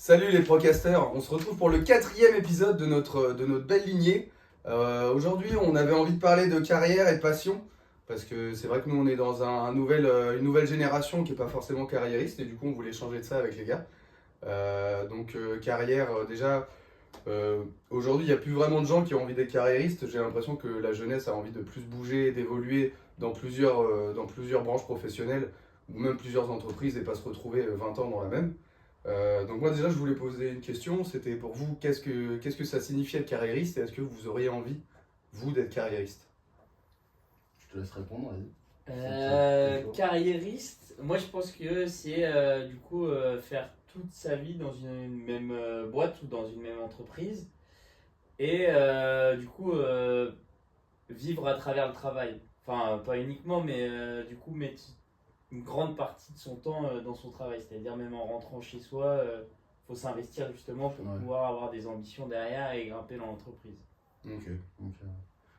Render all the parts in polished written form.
Salut les procasters, on se retrouve pour le 4e épisode de notre belle lignée. Aujourd'hui, on avait envie de parler de carrière et de passion, parce que c'est vrai que nous, on est dans une nouvelle génération qui n'est pas forcément carriériste, et du coup, on voulait changer de ça avec les gars. Carrière, déjà, aujourd'hui, il n'y a plus vraiment de gens qui ont envie d'être carriéristes. J'ai l'impression que la jeunesse a envie de plus bouger, d'évoluer dans plusieurs branches professionnelles, ou même plusieurs entreprises, et pas se retrouver 20 ans dans la même. Donc moi déjà je voulais poser une question, c'était pour vous, qu'est-ce que ça signifie être carriériste et est-ce que vous auriez envie, vous, d'être carriériste? Je te laisse répondre, vas-y. Carriériste, moi je pense que c'est faire toute sa vie dans une même boîte ou dans une même entreprise et vivre à travers le travail. Enfin, pas uniquement, mais mettre une grande partie de son temps dans son travail. C'est-à-dire même en rentrant chez soi, faut s'investir justement pour Ouais. pouvoir avoir des ambitions derrière et grimper dans l'entreprise. Ok, Donc,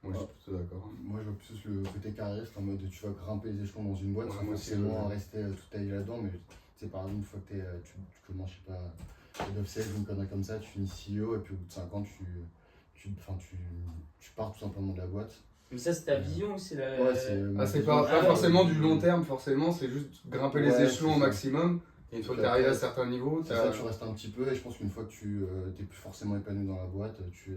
moi je suis plutôt d'accord. moi, je vois plus le côté carriériste en mode tu vas grimper les échelons dans une boîte Ouais, sans moi aussi, forcément rester toute ta vie là-dedans. Mais tu sais, par exemple, une fois que tu commences, je sais pas, head of sales ou une connerie comme ça, tu finis CEO et puis au bout de 5 ans, tu pars tout simplement de la boîte. Mais ça, c'est ta vision ou c'est la. Ouais, c'est Ah, c'est ma pas vision. forcément du long terme, forcément, c'est juste grimper les Ouais, échelons c'est au ça. maximum. Et une fois que Puis tu arrives à après, certains niveaux, C'est ça, tu restes un petit peu et je pense qu'une fois que tu t'es plus forcément épanoui dans la boîte, tu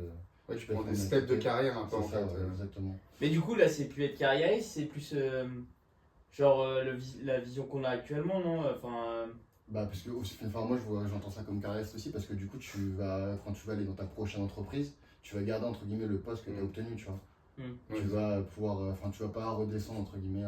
tu peux prends être des en steps de activité. carrière un peu C'est en ça, fait. ouais, exactement. Mais du coup, là, c'est plus être carriériste, c'est plus la vision qu'on a actuellement, non? Bah, parce que moi j'entends ça comme carriériste aussi parce que du coup quand tu vas aller dans ta prochaine entreprise, tu vas garder entre guillemets le poste que tu as obtenu, tu vois. Ouais, Tu vas pouvoir, tu vas pas redescendre entre guillemets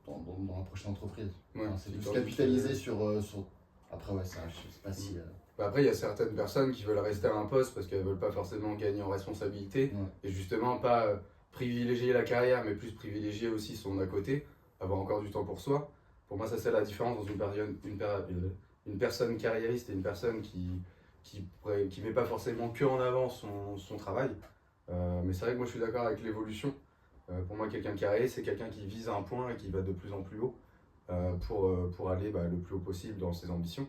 dans la prochaine entreprise. ouais, C'est c'est plus quand capitalisé même- sur. Après, ouais, ça, je sais pas si. Bah après, il y a certaines personnes qui veulent rester à un poste parce qu'elles veulent pas forcément gagner en responsabilité Ouais. et justement pas privilégier la carrière mais plus privilégier aussi son à côté, avoir encore du temps pour soi. Pour moi, ça c'est la différence dans une personne carriériste et une personne qui met pas forcément que en avant son travail. Mais c'est vrai que moi je suis d'accord avec l'évolution. Pour moi, quelqu'un de carriériste, c'est quelqu'un qui vise un point et qui va de plus en plus haut pour aller le plus haut possible dans ses ambitions.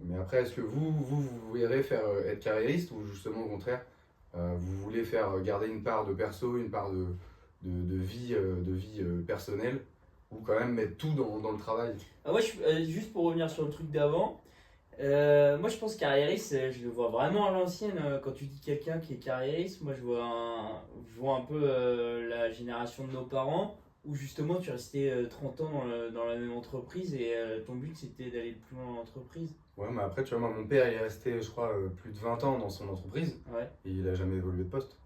Mais après, est-ce que vous verrez faire être carriériste ou justement au contraire, vous voulez faire garder une part de perso, une part de vie personnelle ou quand même mettre tout dans le travail? Juste pour revenir sur le truc d'avant, moi je pense carriériste, je le vois vraiment à l'ancienne. Quand tu dis quelqu'un qui est carriériste, moi je vois un peu la génération de nos parents où justement tu restais 30 ans dans la même entreprise et ton but c'était d'aller le plus loin dans l'entreprise. Ouais, mais après, tu vois, moi, mon père, il est resté, je crois, plus de 20 ans dans son entreprise Ouais, et il a jamais évolué de poste.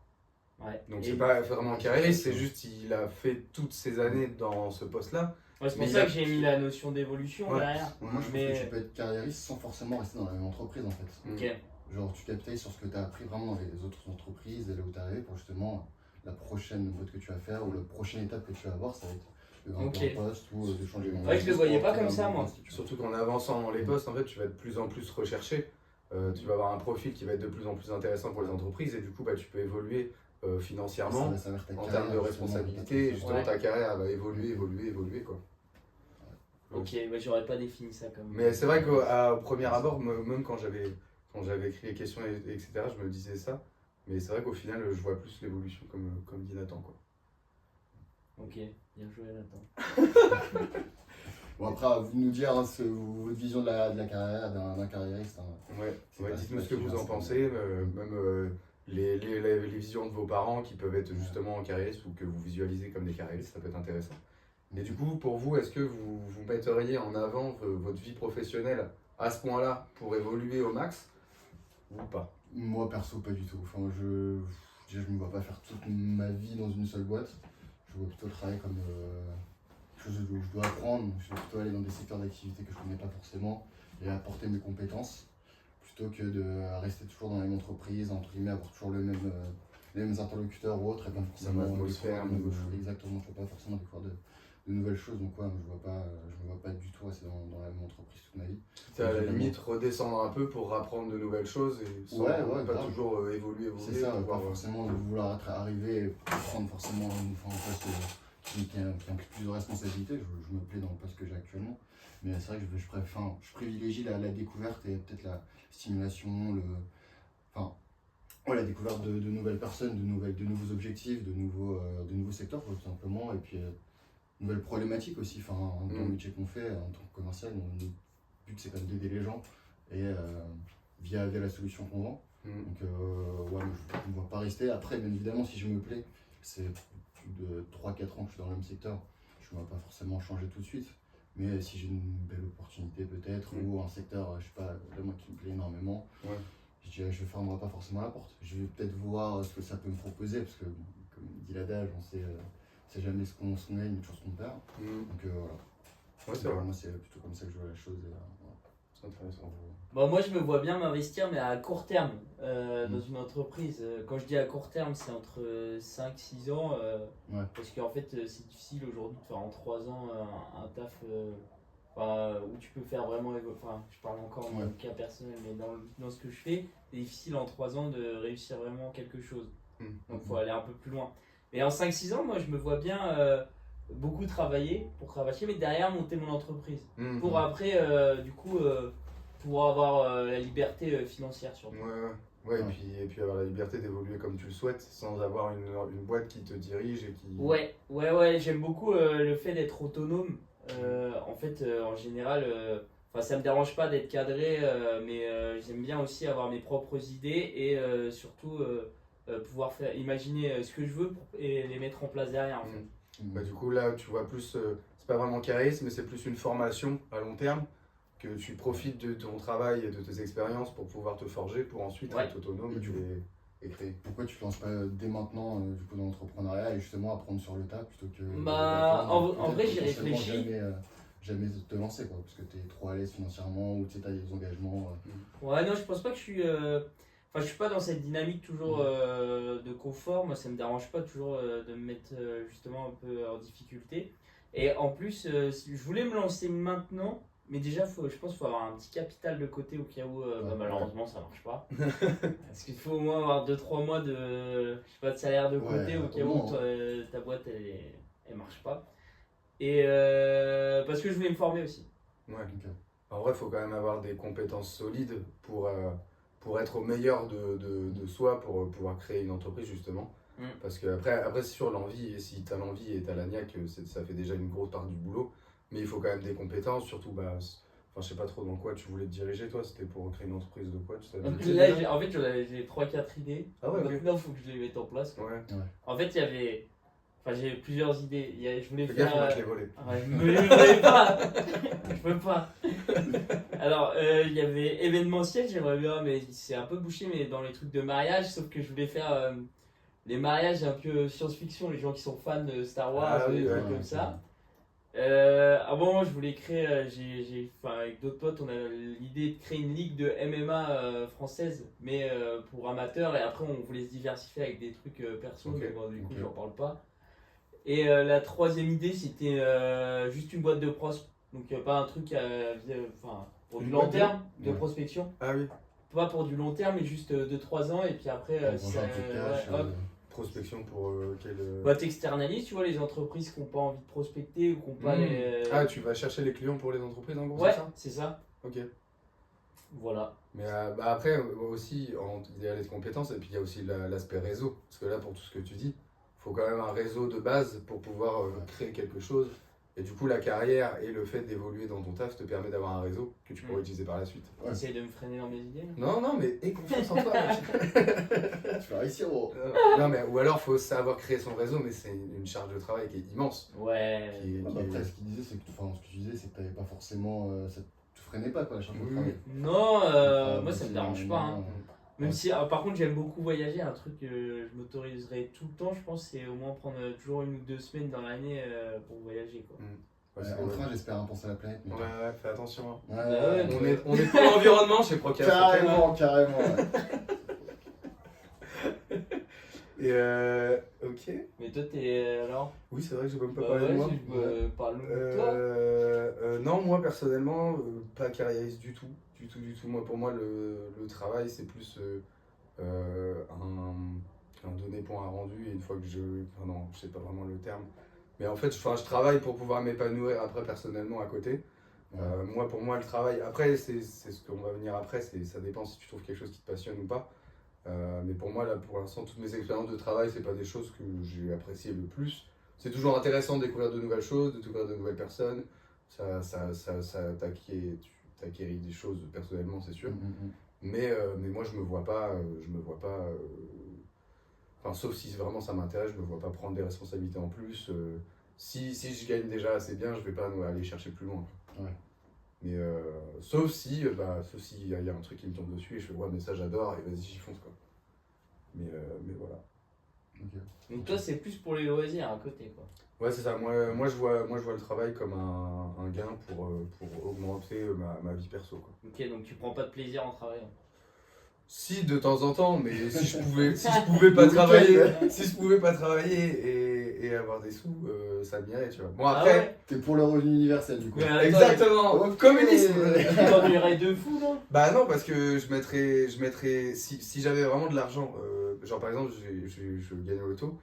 ouais. Donc, Et- c'est pas vraiment un c'est carriériste, ça, c'est juste il a fait toutes ces années dans ce poste-là. Ouais, c'est Mais pour il ça a- que j'ai mis la notion d'évolution Ouais. derrière. Moi, je pense Mais- que tu peux être carriériste sans forcément rester dans la même entreprise en fait. Ok. Genre, tu capitalises sur ce que tu as appris vraiment dans les autres entreprises et là où tu es arrivé pour justement la prochaine boîte que tu vas faire ou la prochaine étape que tu vas avoir, ça va être de grimper Ok. en poste ou de changer C'est vrai que je le voyais pas comme ça, moi. Surtout qu'en avançant dans les postes, en fait, tu vas être de plus en plus recherché. Tu vas avoir un profil qui va être de plus en plus intéressant pour les entreprises et du coup, tu peux évoluer financièrement, en termes de responsabilité. Et justement, Ouais. ta carrière elle va évoluer, quoi. Ok, bah, j'aurais pas défini ça comme. Mais c'est vrai qu'au premier abord, même quand j'avais écrit les questions, etc., je me disais ça. Mais c'est vrai qu'au final, je vois plus l'évolution comme dit Nathan, quoi. Ok, bien joué Nathan. Bon, après, à vous de nous dire votre vision de la carrière d'un carriériste. Hein. Ouais, C'est ouais, pas- dites-nous c'est ce que pas vous sûr, en c'est pensez, même les visions de vos parents qui peuvent être justement carriéristes ou que vous visualisez comme des carriéristes, ça peut être intéressant. Et du coup, pour vous, est-ce que vous metteriez en avant votre vie professionnelle à ce point-là pour évoluer au max ou pas? Moi, perso, pas du tout. Enfin, déjà, je me vois pas faire toute ma vie dans une seule boîte. Je vois plutôt travailler comme quelque chose où je dois apprendre. Je vais plutôt aller dans des secteurs d'activité que je connais pas forcément et apporter mes compétences plutôt que de rester toujours dans la même entreprise, entre guillemets, avoir toujours les mêmes interlocuteurs ou autres et pas forcément atmosphère, découvrir nouveaux choses. exactement, je ne pas forcément découvrir de nouvelles choses. Donc, ouais, je me vois pas du tout rester dans la même entreprise toute ma vie. C'est à la limite redescendre un peu pour apprendre de nouvelles choses et sans Ouais, pas grave. toujours évoluer. C'est ça, pouvoir, pas forcément de vouloir être arrivé et prendre forcément un poste qui implique plus de responsabilités. Je me plais dans le poste que j'ai actuellement. Mais c'est vrai que je privilégie la découverte et peut-être la stimulation, enfin, ouais, la découverte de nouvelles personnes, de nouveaux objectifs, de nouveaux secteurs, quoi, tout simplement. Et puis, nouvelles problématiques aussi. Enfin, dans le métier qu'on fait, en tant que commercial, notre but, c'est quand même d'aider les gens et via la solution qu'on vend. Donc, ouais, je ne me vois pas rester. Après, bien évidemment, si je me plais, c'est plus de 3-4 ans que je suis dans le même secteur. Je ne vais pas forcément changer tout de suite. Mais si j'ai une belle opportunité peut-être, ou un secteur, je sais pas, là, moi qui me plaît énormément, je ne fermerai pas forcément la porte. Je vais peut-être voir ce que ça peut me proposer, parce que, comme dit l'adage, on sait jamais ce qu'on gagne, mais toujours ce qu'on perd. Donc voilà. Ouais, c'est vrai. Moi, c'est plutôt comme ça que je vois la chose. Et, voilà. C'est intéressant. Bah, moi, je me vois bien m'investir, mais à court terme, dans une entreprise. Quand je dis à court terme, c'est entre 5-6 ans. Parce qu'en fait, c'est difficile aujourd'hui de faire en 3 ans un taf où tu peux faire vraiment. Enfin, je parle encore de mon cas personnel, mais dans ce que je fais, c'est difficile en 3 ans de réussir vraiment quelque chose. Donc, il faut aller un peu plus loin. Mais en 5-6 ans, moi, je me vois bien beaucoup travailler pour cravacher, mais derrière monter mon entreprise. Pour après, du coup, pouvoir avoir la liberté financière surtout. Ouais, et puis avoir la liberté d'évoluer comme tu le souhaites, sans avoir une boîte qui te dirige et qui... Ouais, j'aime beaucoup le fait d'être autonome. En fait, en général, ça me dérange pas d'être cadré, mais j'aime bien aussi avoir mes propres idées et surtout pouvoir imaginer ce que je veux et les mettre en place derrière en fait. Bah, du coup, là, tu vois plus, c'est pas vraiment charisme, mais c'est plus une formation à long terme, que tu profites de ton travail et de tes expériences pour pouvoir te forger, pour ensuite être autonome et créer. Pourquoi tu ne te lances pas dès maintenant du coup, dans l'entrepreneuriat et justement apprendre sur le tas plutôt que. En vrai, j'y réfléchis. Jamais te lancer, quoi, parce que tu es trop à l'aise financièrement ou tu as des engagements. Ouais, non, je pense pas que je suis. Je suis pas dans cette dynamique toujours de confort. Moi, ça me dérange pas toujours de me mettre justement un peu en difficulté. Et en plus, je voulais me lancer maintenant, mais déjà, je pense qu'il faut avoir un petit capital de côté au cas où malheureusement ça marche pas. Parce qu'il faut au moins avoir 2-3 mois de salaire de côté au cas où ta boîte elle marche pas. Et parce que je voulais me former aussi. Ouais. Okay. En vrai, il faut quand même avoir des compétences solides pour être au meilleur de soi, pour pouvoir créer une entreprise justement. Parce que après c'est sur l'envie, et si tu as l'envie et tu as la niaque, ça fait déjà une grosse part du boulot. Mais il faut quand même des compétences, surtout, je sais pas trop dans quoi tu voulais te diriger toi, c'était pour créer une entreprise de quoi Là, en fait, j'ai 3-4 idées. Ah ouais, maintenant, il faut que je les mette en place. En fait, j'ai plusieurs idées. Je voulais faire. Gaffe, on va te les voler. Me les volez pas. Je peux pas. Alors, il y avait événementiel, j'aimerais bien, mais c'est un peu bouché, mais dans les trucs de mariage, sauf que je voulais faire les mariages un peu science-fiction, les gens qui sont fans de Star Wars, des trucs comme ça. À un moment, je voulais créer, avec d'autres potes, on a l'idée de créer une ligue de MMA française, mais pour amateurs, et après, on voulait se diversifier avec des trucs perso, mais bon, du coup, j'en parle pas. Et la troisième idée, c'était juste une boîte de pros, donc pas un truc pour du long terme, de prospection. Ah oui. Pas pour du long terme, mais juste 2-3 ans, et puis après, prospection pour t'externalises, tu vois, les entreprises qui n'ont pas envie de prospecter ou qui n'ont pas les... Ah, tu vas chercher les clients pour les entreprises en gros, ouais, c'est ça ? C'est ça. Ok. Voilà. Mais après, aussi, il y a les compétences et puis il y a aussi l'aspect réseau. Parce que là, pour tout ce que tu dis, il faut quand même un réseau de base pour pouvoir créer quelque chose. Et du coup, la carrière et le fait d'évoluer dans ton taf te permet d'avoir un réseau que tu pourrais utiliser par la suite. Essaye de me freiner dans mes idées. Non, mais aie confiance en toi. Tu vas réussir, gros. Non, mais ou alors, il faut savoir créer son réseau, mais c'est une charge de travail qui est immense. Ouais. Après, ce qu'il disait, c'est que, ce que tu disais, c'est que tu n'avais pas forcément. Ça te freinait pas, quoi, la charge de travail. Non, moi, ça me dérange pas. Hein. Même si, par contre, j'aime beaucoup voyager. Un truc que je m'autoriserai tout le temps, je pense, c'est au moins prendre toujours 1 ou 2 semaines dans l'année pour voyager, quoi. En train, j'espère penser à la planète. Mais ouais, fais attention. On est pour l'environnement chez Procast. Carrément. Et ok. Mais toi, t'es alors ? Oui, c'est vrai que je peux même pas parler de moi. Parle de toi. Non, moi personnellement, pas carriériste du tout. Du tout. Moi, pour moi, le travail, c'est plus un donné pour un rendu. Et une fois que je sais pas vraiment le terme. Mais en fait, je travaille pour pouvoir m'épanouir après personnellement à côté. Pour moi, le travail, après, c'est ce qu'on va venir après, ça dépend si tu trouves quelque chose qui te passionne ou pas. Mais pour moi, là, pour l'instant, toutes mes expériences de travail, c'est pas des choses que j'ai appréciées le plus. C'est toujours intéressant de découvrir de nouvelles choses, de découvrir de nouvelles personnes. T'acquéris des choses personnellement, c'est sûr. Mais moi, enfin, sauf si vraiment ça m'intéresse, je me vois pas prendre des responsabilités en plus. Si je gagne déjà assez bien, je vais pas aller chercher plus loin. Ouais. Mais sauf si il y a un truc qui me tombe dessus et je fais ouais mais ça j'adore et vas-y j'y fonce quoi. Mais voilà. Ok. Donc toi, c'est plus pour les loisirs à côté, quoi. Ouais c'est ça, moi je vois le travail comme un gain pour augmenter ma vie perso quoi. Ok, donc tu prends pas de plaisir en travaillant. Si de temps en temps, mais si je pouvais pas travailler, si je pouvais pas travailler et avoir des sous, ça m'irait tu vois. Bon Ah après, ouais. T'es pour le revenu universel du coup. Mais attends, exactement, Ok. communisme. Tu t'ennuierais de fou, non? Bah non, parce que je mettrais si j'avais vraiment de l'argent, genre par exemple, je gagne au loto,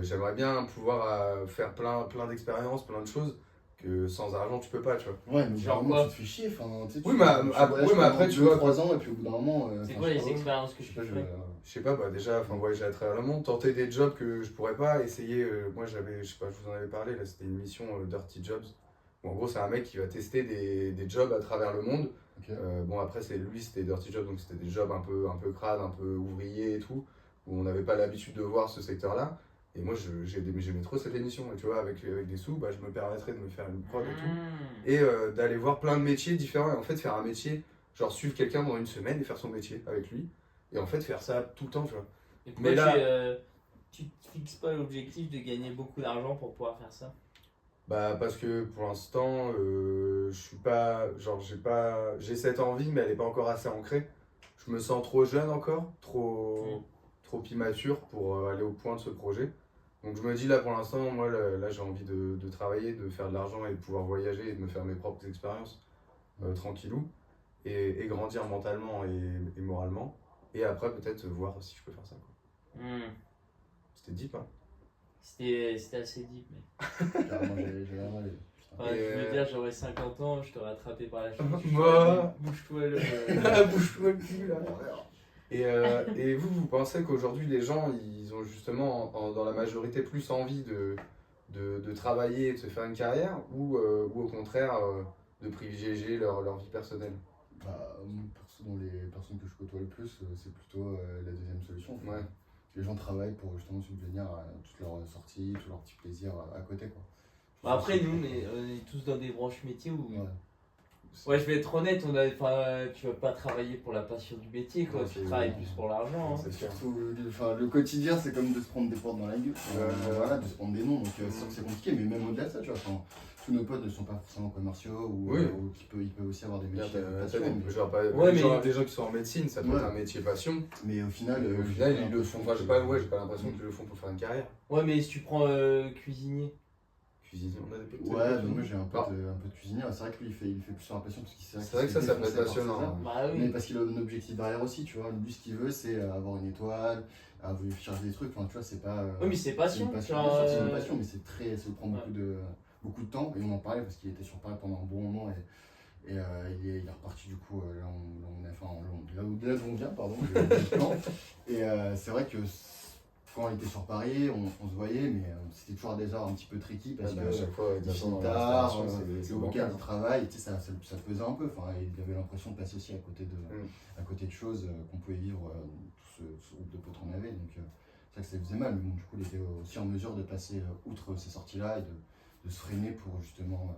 j'aimerais bien pouvoir faire plein d'expériences, plein de choses que sans argent tu peux pas, tu vois. Ouais, mais Genre vraiment quoi? tu te fais chier. Enfin, tu sais, Oui, tu mais voyages après, pendant tu vois, 3 ans et puis au bout d'un moment. C'est enfin, quoi je sais les pas, expériences que je tu sais pas, ferais? Je sais pas, bah déjà, enfin voyager à travers le monde, tenter des jobs que je pourrais pas, essayer, moi je sais pas, je vous en avais parlé, là c'était une mission Dirty Jobs. Bon, en gros, c'est un mec qui va tester des jobs à travers le monde. Ok. Bon, après, c'était Dirty Jobs, donc c'était des jobs un peu crades, un peu ouvriers et tout, où on n'avait pas l'habitude de voir ce secteur-là. Et moi, j'aimais trop cette émission. Et tu vois, avec des sous, bah, je me permettrais de me faire une prod et tout. Mmh. Et d'aller voir plein de métiers différents. Et en fait, faire un métier, genre suivre quelqu'un pendant une semaine et faire son métier avec lui. Et en fait, faire ça tout le temps, tu vois. Et pourquoi Mais là- tu te fixes pas l'objectif de gagner beaucoup d'argent pour pouvoir faire ça? Bah, parce que pour l'instant, je suis pas. Genre, j'ai cette envie, mais elle est pas encore assez ancrée. Je me sens trop jeune encore, trop immature pour aller au point de ce projet. Donc je me dis là pour l'instant, moi là j'ai envie de travailler, de faire de l'argent et de pouvoir voyager et de me faire mes propres expériences tranquillou et grandir mentalement et moralement. Et après peut-être voir si je peux faire ça quoi. Mmh. C'était deep hein. C'était assez deep, mais. Carrément, j'ai rien à dire. Putain. Ouais, Et je veux dire, j'aurais 50 ans, je t'aurais attrapé par la cheville. Moi. Bouge-toi le. Bouge-toi le cul là. Et vous pensez qu'aujourd'hui les gens ils ont justement dans la majorité plus envie de travailler et de se faire une carrière ou au contraire de privilégier leur vie personnelle? Bah, perso, dans les personnes que je côtoie le plus, c'est plutôt la deuxième solution. Enfin, Ouais. les gens travaillent pour justement subvenir à toutes leurs sorties, tous leurs petits plaisirs à côté, quoi. Bah après, nous, on est tous dans des branches métiers où. Ouais. Ouais, je vais être honnête, tu vas pas travailler pour la passion du métier, quoi. Ouais, Tu c'est- travailles plus pour l'argent. Hein. C'est sûr. Surtout, le quotidien, c'est comme de se prendre des portes dans la gueule. Voilà, de se prendre des noms. Donc, c'est sûr que c'est compliqué, mais même au-delà de ça, tu vois. Enfin, tous nos potes ne sont pas forcément commerciaux ou, Oui. ou il peut aussi avoir des Bien, métiers de t'as passion. des- genre, Ouais, mais- des gens qui sont en médecine, ça peut Ouais. être un métier passion. Mais au final, Au final, ils le font. Enfin, j'ai pas l'impression qu'ils le font pour faire une carrière. Ouais, mais si tu prends cuisinier. Cuisiner, on a des potes. Ouais, donc moi j'ai un peu Ah. de cuisinier. C'est vrai que lui, il fait plus sur la passion parce qu'il C'est vrai que ça peut être passionnant. hein. Bah Mais oui. parce qu'il a un objectif derrière aussi, tu vois. Lui, ce qu'il veut, c'est avoir une étoile, chercher des trucs. Enfin, tu vois, c'est pas. Oui, mais c'est c'est passion. une passion, genre, bien sûr, c'est une passion, mais ça prend ouais. beaucoup de temps. Et on en parlait parce qu'il était sur Paris pendant un bon moment et il est reparti du coup là où on est, enfin, là où on vient, pardon. j'ai oublié le plan. Et c'est vrai que quand on était sur Paris, on se voyait, mais c'était toujours à des heures un petit peu tricky parce Bah, que à chaque fois, il de toute façon, finit dans tard, l'installation, c'est le bancal. week-end il travaille, tu sais, ça pesait un peu. Enfin, il avait l'impression de passer aussi à côté de choses qu'on pouvait vivre, tout ce groupe de potes qu'on avait. Donc c'est vrai que ça lui faisait mal, mais bon, du coup, il était aussi en mesure de passer outre ces sorties-là et de se freiner pour justement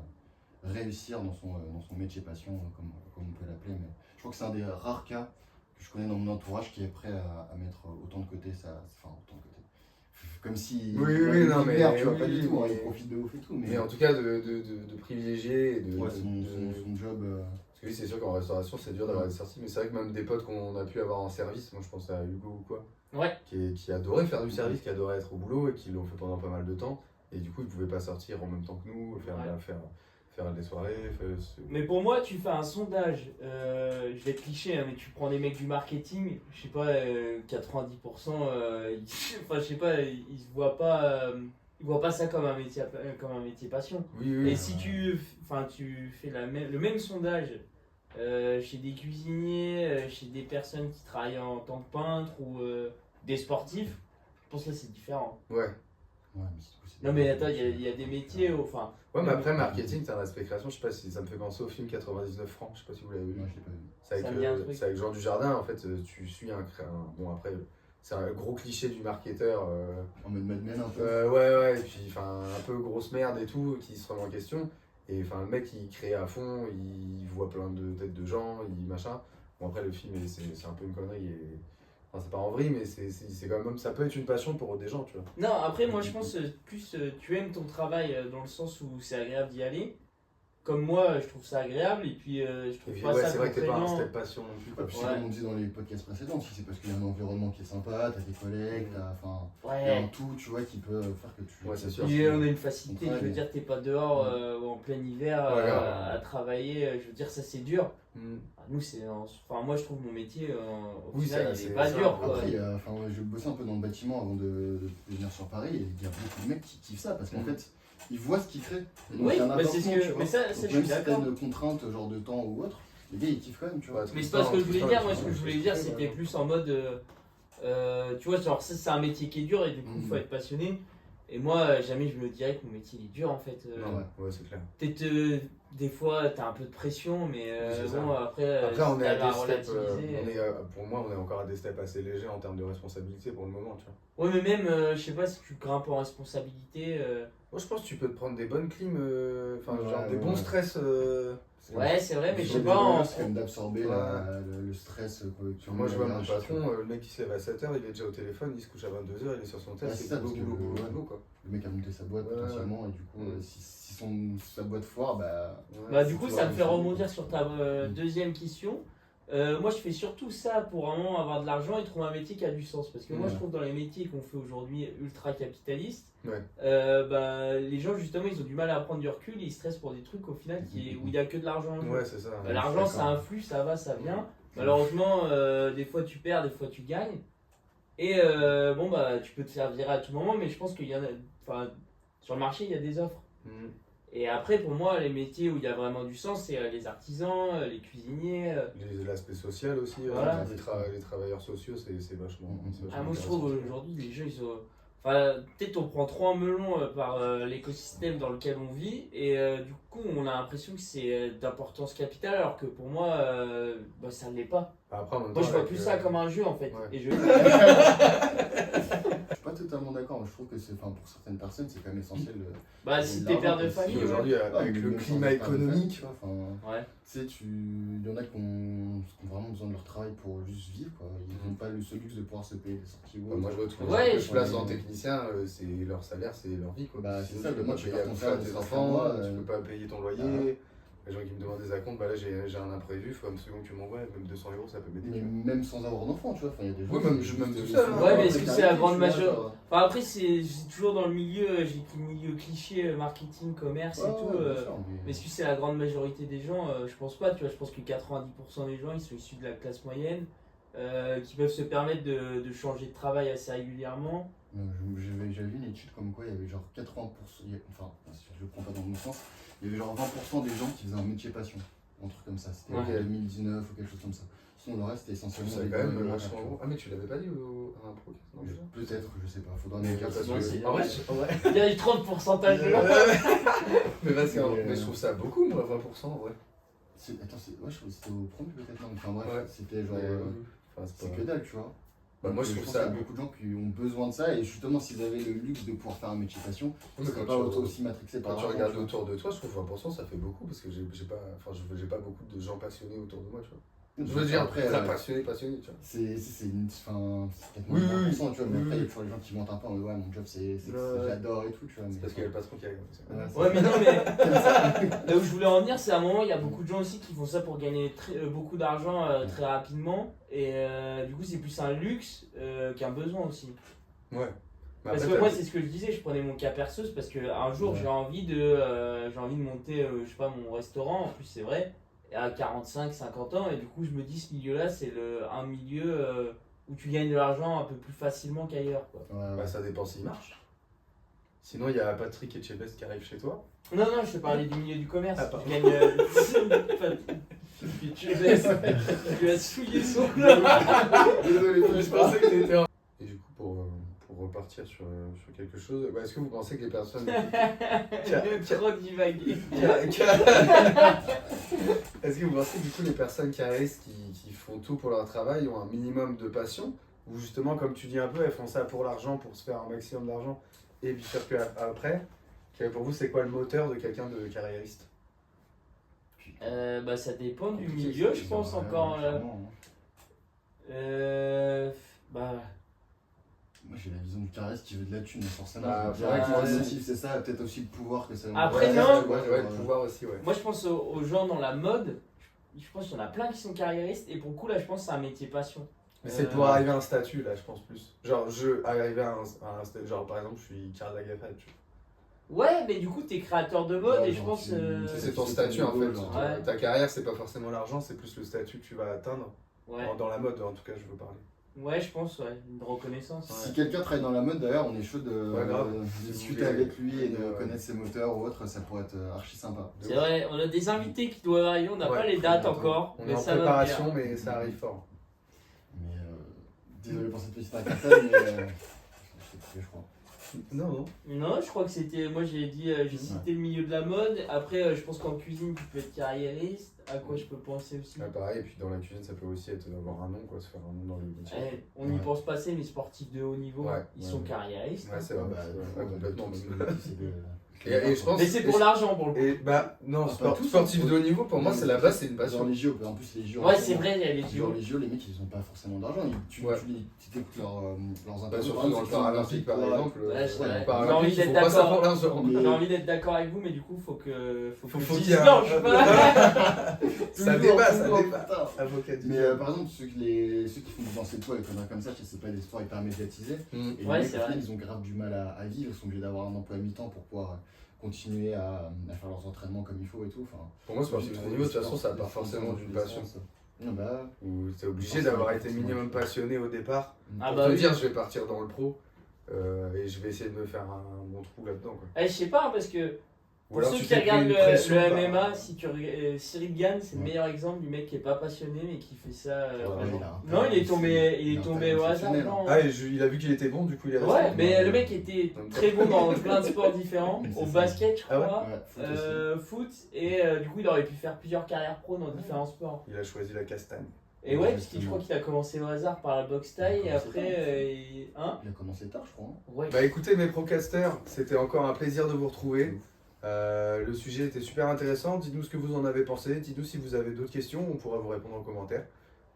réussir dans son métier passion, comme on peut l'appeler. Mais je crois que c'est un des rares cas que je connais dans mon entourage qui est prêt à mettre autant de côté, enfin autant de côté. Comme si Oui, il avait une non, vie de mais merde, tu vois, oui, pas du tout, hein, mais- il profite de ouf et tout. Mais en tout cas, de privilégier et ouais, son job. Parce que oui, c'est sûr qu'en restauration, c'est dur d'avoir des sorties, mais c'est vrai que même des potes qu'on a pu avoir en service, moi je pense à Hugo ou quoi, Ouais. qui adorait faire du service, qui adorait être au boulot et qui l'ont fait pendant pas mal de temps. Et du coup, ils pouvaient pas sortir en même temps que nous, faire des soirées. Mais pour moi, tu fais un sondage. Je vais être cliché, hein, mais tu prends des mecs du marketing, je sais pas, 90%, enfin, je sais pas, ils se voient pas. ils voient pas ça comme un métier passion. Oui, oui. Et si tu fais le même sondage chez des cuisiniers, chez des personnes qui travaillent en tant que peintre ou des sportifs, je pense que là c'est différent. Ouais. Ouais, mais c'est Non mais attends, il y a des métiers, enfin... Ouais, mais après, marketing, t'as un aspect création, je sais pas si ça me fait penser au film 99 francs, je sais pas si vous l'avez vu. Non, je l'ai pas vu. C'est Ça me dit un avec, truc. c'est avec Jean Dujardin, en fait, tu suis bon, après, c'est un gros cliché du marketeur. En mode Mad Men un peu. Ouais, et puis, enfin, un peu grosse merde et tout, qui se remet en question. Et enfin, le mec, il crée à fond, il voit plein de têtes de gens, il machin. Bon, après, le film, c'est un peu une connerie. Enfin, c'est pas en vrille, mais c'est quand même, ça peut être une passion pour des gens, tu vois. Non, après moi je pense plus tu aimes ton travail dans le sens où c'est agréable d'y aller. Comme moi, je trouve ça agréable et puis je Et trouve puis, pas ouais, ça c'est vrai que t'es pas un contraignant. step passion non plus, Et quoi. puis Ouais. c'est comme on disait dans les podcasts précédents, si c'est parce qu'il y a un environnement qui est sympa, t'as tes collègues, enfin, il y a un Ouais. tout, tu vois, qui peut faire que tu... Ouais, c'est sûr. Puis on a une facilité, Ouais, je veux mais- dire, t'es pas dehors ou en plein hiver Ouais, grave. à travailler, je veux dire, ça c'est dur. Mm. Nous, enfin, moi je trouve mon métier au Oui, final, il c'est est pas ça. dur quoi. Après, enfin, ouais, je bossais un peu dans le bâtiment avant de venir sur Paris, et il y a beaucoup de mecs qui kiffent ça, parce qu'en fait, ils voient ce qu'ils créent. Et donc, Oui, il y a un mais c'est ce apportement, que. tu vois. Mais ça Donc, je suis même si t'as d'accord. une contrainte, genre de temps ou autre, les gars, ils kiffent quand même, tu vois. Ouais, Mais c'est pas ce que je voulais dire, moi ce que Ouais, je voulais dire c'était plus en mode. Tu vois, genre ça c'est un métier qui est dur et du coup il faut être passionné. Et moi, jamais je me dirais que mon métier il est dur en fait. Non, ouais, c'est clair. Peut-être des fois t'as un peu de pression, mais Oui, c'est bon, après, Après, on si est à t'arrives des steps. relativiser. Pour moi, on est encore à des steps assez légers en termes de responsabilité pour le moment, tu vois. Ouais, mais même, je sais pas si tu grimpes en responsabilité. Moi, je pense que tu peux te prendre des bonnes clims, enfin, Ouais, genre des ouais, bons ouais. stress. Ouais, c'est vrai, mais je sais Le pas. c'est quand même d'absorber Ouais. le stress. Moi, je vois mon patron, le mec qui se lève à 7h, il est déjà au téléphone, il se couche à 22h, il est sur son Ouais, test, c'est c'est ça, boulot, parce que boulot, ouais. boulot, quoi. Le mec a monté sa boîte Ouais, potentiellement, et du coup, Mm. si sa boîte foire, bah. Bah, Ouais, du coup, c'est ça me toujours fait la même rebondir chose. sur ta deuxième question. Moi, je fais surtout ça pour vraiment avoir de l'argent et trouver un métier qui a du sens. Parce que moi, Ouais. je trouve dans les métiers qu'on fait aujourd'hui ultra capitalistes, Ouais. bah, les gens, justement, ils ont du mal à prendre du recul et ils stressent pour des trucs au final où il n'y a que de l'argent. en jeu. Ouais, c'est ça. L'argent, je suis ça d'accord. influe, ça va, ça vient. Malheureusement, des fois tu perds, des fois tu gagnes. Et bon, bah, tu peux te faire virer à tout moment, mais je pense qu'il y en a. Enfin, sur le marché, il y a des offres. Mm. Et après, pour moi, les métiers où il y a vraiment du sens, c'est les artisans, les cuisiniers. L'aspect social aussi, Voilà. les travailleurs sociaux, c'est vachement. c'est vachement Ah, moi, je intéressant. trouve aujourd'hui, les gens, ils ont. Enfin, peut-être on prend trop en melon par l'écosystème dans lequel on vit, et du coup, on a l'impression que c'est d'importance capitale, alors que pour moi, bah, ça ne l'est pas. Après, en même Moi, temps, je vois avec, plus ça comme un jeu en fait. ouais. Et je... Je suis pas totalement d'accord, je trouve que c'est, enfin, pour certaines personnes, c'est quand même essentiel. Bah, si t'es père de famille, Et ouais. aujourd'hui, avec mais le même climat sans parler de famille, économique, tu vois, enfin, Ouais. tu sais, il y en a qui ont vraiment besoin de leur travail pour juste vivre, quoi. Ils n'ont pas ce luxe de pouvoir se payer des sorties ou moi autre. je vois tous les Ouais, gens que je je- place en technicien, c'est leur salaire, c'est leur vie, quoi. Bah, c'est Sinon, ça, tu peux moi, pas tu payer pars à ton bouffer à salaire tes de enfants, mois, tu peux pas payer ton loyer. Les gens qui me demandent des acomptes, bah là j'ai un imprévu, il faut une seconde que tu m'envoies, même 200 euros ça peut m'aider. Mais tu vois. même sans avoir d'enfant, tu vois, enfin, il y a des gens. Oui, même- qui- même juste- tout seul, hein. Ouais, mais est-ce que c'est la grande tu vois, majorité genre. Enfin, après, c'est toujours dans le milieu, j'ai pris le milieu cliché, marketing, commerce et Ouais, tout. ouais, bien sûr, Mais est-ce que c'est la grande majorité des gens Je pense pas, tu vois. Je pense que 90% des gens, ils sont issus de la classe moyenne, qui peuvent se permettre de changer de travail assez régulièrement. J'avais vu une étude comme quoi il y avait genre 80%, enfin, si je le prends pas dans le bon sens, il y avait genre 20% des gens qui faisaient un métier passion, un truc comme ça, c'était en Ok. 2019 ou quelque chose comme ça. Sinon le reste c'était essentiellement C'est des quand même gars vachement alimentaires, gros. Ah, mais tu l'avais pas dit à un pro non, tu je vois. sais. Peut-être, je sais pas, faudra Mais me dire parce ça. Ouais, que- c'est- en vrai, Il y a eu trop de pourcentage de gens. mais, parce que- Mais, mais je trouve ça beaucoup, moi, 20% en vrai. Attends, ouais, je crois que c'était au premier peut-être, non, enfin bref, Ouais. c'était genre, Mais, enfin, c'est c'est pas- que dalle, tu vois. Bah, moi, je Donc, trouve pense ça- qu'il y a beaucoup de gens qui ont besoin de ça, et justement s'ils avaient le luxe de pouvoir faire un métier passion, Mais ils seraient quand pas tu- aussi matrixés par Quand tu l'argent, regardes tu vois. autour de toi, je trouve 20% ça fait beaucoup parce que j'ai pas beaucoup de gens passionnés autour de moi, tu vois. Je veux dire, Après, très passionnés, tu vois. c'est une. Enfin, c'est Oui, oui, 80%, tu vois, mais oui, après, il y a oui. toujours les gens qui mentent un peu en mode ouais, mon job, c'est Ouais. j'adore et tout, tu vois. C'est mais parce qu'il y a le patron qui a Ouais, c'est- Ouais, mais non, mais là où je voulais en venir, c'est à un moment, il y a beaucoup de gens aussi qui font ça pour gagner beaucoup d'argent très rapidement. Et du coup, c'est plus un luxe qu'un besoin aussi. Ouais. Mais Parce après, que moi, t'as- c'est ce que je disais, je prenais mon cas perso, c'est parce qu'un jour, Ouais. j'ai envie de monter, je sais pas, mon restaurant, en plus, c'est vrai, à 45, 50 ans. Et du coup, je me dis, ce milieu-là, c'est un milieu où tu gagnes de l'argent un peu plus facilement qu'ailleurs, quoi. Ouais, ouais. bah, ça dépend s'il marche. Sinon, il y a Patrick Etchebest qui arrive chez toi. Non, non, je te parlais du milieu du commerce. Ah, pardon. Je gagne. Tu vas souiller son club. Désolé, Je pensais que t'étais en... Et du coup, pour repartir sur quelque chose, est-ce que vous pensez que les personnes... Trop divagué. Est-ce que vous pensez que du coup les personnes carriéristes qui font tout pour leur travail ont un minimum de passion? Ou justement, comme tu dis un peu, elles font ça pour l'argent, pour se faire un maximum d'argent et puis faire que après? Pour vous, c'est quoi le moteur de quelqu'un de carriériste? Bah, ça dépend du milieu, je pense encore. Bah. Moi j'ai la vision du carriériste qui veut de la thune, forcément. Bah, C'est vrai que bah, le motif c'est ça, peut-être aussi le pouvoir que ça. Après, Ouais, non. ouais, le pouvoir aussi, ouais. Moi, je pense aux gens dans la mode. Je pense qu'il y en a plein qui sont carriéristes. Et pour le coup, là, je pense que c'est un métier passion. Mais c'est pour arriver à un statut, là, je pense plus. Genre, arriver à un statut, genre par exemple, je suis Karl Lagerfeld. Ouais, mais du coup, t'es créateur de mode Ouais, et je genre, pense. C'est ton c'est statut ton en fait. goal, genre. Ouais. Ta carrière, c'est pas forcément l'argent, c'est plus le statut que tu vas atteindre. Ouais. Dans la mode, en tout cas, je veux parler. Ouais, je pense, ouais. Une reconnaissance. Si quelqu'un travaille dans la mode, d'ailleurs, on est chaud Ouais, grave. de discuter Ouais. avec lui et de Ouais. connaître ses moteurs ou autre, ça pourrait être archi sympa. C'est vrai, on a des invités qui doivent arriver, on n'a Ouais, pas les dates bientôt. encore. On est mais en ça va préparation, venir. mais ça arrive fort. Mais désolé pour cette petite incartade, mais je crois. Non. Non, je crois que c'était. Moi, j'ai cité le milieu de la mode. Après, je pense qu'en cuisine, tu peux être carriériste. À quoi je peux penser aussi? Ouais, pareil, et puis dans la cuisine, ça peut aussi être avoir un nom, quoi, se faire un nom dans le métier. On n'y Ouais. pense pas assez, mais sportifs de haut niveau, Ouais, ils ouais, sont ouais. carriéristes. Ouais, hein. c'est vrai, complètement. Et Et je pense- Mais c'est pour l'argent, pour le coup. Et bah, non, Ah, pas tous, sportif hein. de haut niveau, pour moi, c'est la base, c'est une Genre passion. les JO, en plus les JO. Ouais, c'est vrai, il y a les Genre JO. les JO, les mecs ils ont pas forcément d'argent. Tu Ouais. t'écoutes leurs Bah, interviews. surtout dans le Paralympique, par exemple. Ouais, c'est vrai. le J'ai Paralympique, envie ils d'être font pas ça d'accord. pour l'argent. Mais- J'ai envie d'être d'accord avec vous, mais du coup, faut que Faut je qu'il dise y ait un- non, je sais pas. Ça Toujours, dépasse, ça toujours, dépasse. putain. Avocat du Mais diable. par exemple, ceux qui font du lancer de poids et conneries comme ça, c'est pas des sports hyper médiatisés. Mm. Et Ouais, les mecs, c'est au vrai. final, ils ont grave du mal à vivre, ils sont obligés d'avoir un emploi à mi-temps pour pouvoir continuer à faire leurs entraînements comme il faut et tout. Enfin, Pour moi, sportif de haut niveau, de toute façon, ça part forcément d'une passion. Non, bah, Où t'es obligé Forcément, d'avoir été forcément. minimum passionné au départ. Ah Pour bah te oui. dire, je vais partir dans le pro et je vais essayer de me faire un bon trou là-dedans. Quoi. Je sais pas, parce que Ou pour alors ceux tu qui t'es pris regardent une pression le par- MMA, si tu Cyril Gann, c'est le Ouais. meilleur exemple du mec qui est pas passionné mais qui fait ça. Ouais, vraiment. il a un Non, talent, il est tombé il a un tombé talent au hasard. exceptionnel, non. Ah, et il a vu qu'il était bon, du coup il est resté. Ouais, mais le mec était très bon dans plein de sports différents. C'est Au ça. basket, je Ah ouais crois. Ouais, foot aussi. Foot, et du coup, il aurait pu faire plusieurs carrières pro dans différents sports. Il a choisi la castagne. Et Ouais, ouais, parce que je justement. crois qu'il a commencé au hasard par la boxe taille, Il et a commencé après. Hein? Il a commencé tard, je crois. Hein. Ouais. Bah écoutez mes procasters, c'était encore un plaisir de vous retrouver. C'est ouf. Le sujet était super intéressant, dites-nous ce que vous en avez pensé, dites-nous si vous avez d'autres questions, on pourra vous répondre en commentaire.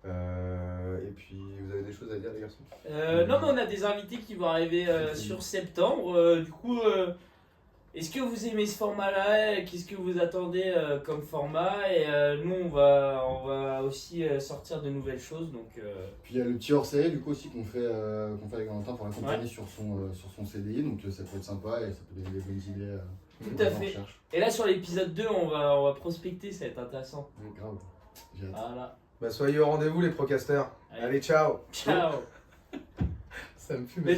Et puis vous avez des choses à dire les garçons? Non, mais on a des invités qui vont arriver sur septembre. Du coup, est-ce que vous aimez ce format-là? Qu'est-ce que vous attendez comme format? Et nous, on va aussi sortir de nouvelles choses. Donc, Puis il y a le petit hors-série du coup aussi qu'on fait avec Valentin pour l'accompagner sur son CDI, donc ça peut être sympa et ça peut donner des bonnes idées. Tout à fait. Et là, sur l'épisode 2, on va prospecter, ça va être intéressant. Grave. J'ai hâte. Voilà. Bah soyez au rendez-vous les procasters. Allez ciao. Ciao! Ça me fume. Mais